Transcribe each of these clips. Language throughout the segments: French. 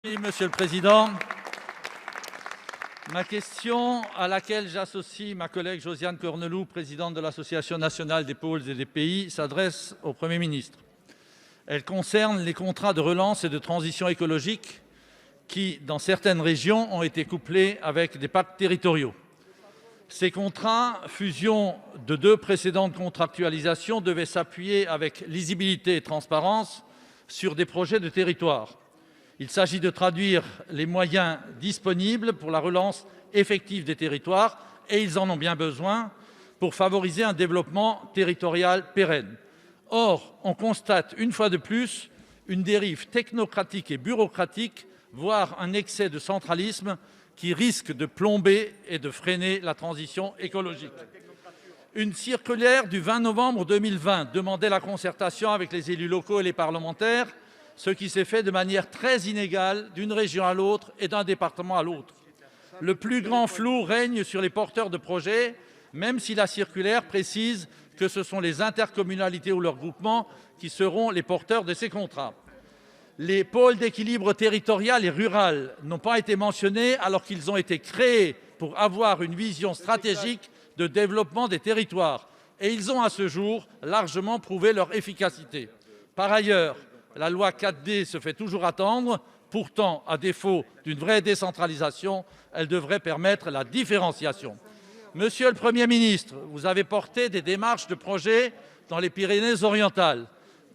Oui, Monsieur le Président. Ma question, à laquelle j'associe ma collègue Josiane Cornelou, présidente de l'Association nationale des pôles et des pays, s'adresse au Premier ministre. Elle concerne les contrats de relance et de transition écologique qui, dans certaines régions, ont été couplés avec des pactes territoriaux. Ces contrats, fusion de deux précédentes contractualisations, devaient s'appuyer avec lisibilité et transparence sur des projets de territoire. Il s'agit de traduire les moyens disponibles pour la relance effective des territoires, et ils en ont bien besoin, pour favoriser un développement territorial pérenne. Or, on constate une fois de plus une dérive technocratique et bureaucratique, voire un excès de centralisme qui risque de plomber et de freiner la transition écologique. Une circulaire du 20 novembre 2020 demandait la concertation avec les élus locaux et les parlementaires, ce qui s'est fait de manière très inégale d'une région à l'autre et d'un département à l'autre. Le plus grand flou règne sur les porteurs de projets, même si la circulaire précise que ce sont les intercommunalités ou leurs groupements qui seront les porteurs de ces contrats. Les pôles d'équilibre territorial et rural n'ont pas été mentionnés alors qu'ils ont été créés pour avoir une vision stratégique de développement des territoires, et ils ont à ce jour largement prouvé leur efficacité. Par ailleurs, la loi 4D se fait toujours attendre. Pourtant, à défaut d'une vraie décentralisation, elle devrait permettre la différenciation. Monsieur le Premier ministre, vous avez porté des démarches de projet dans les Pyrénées-Orientales.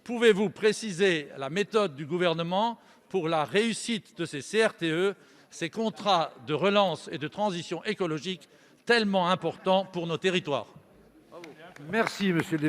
Pouvez-vous préciser la méthode du Gouvernement pour la réussite de ces CRTE, ces contrats de relance et de transition écologique tellement importants pour nos territoires ? Merci, monsieur le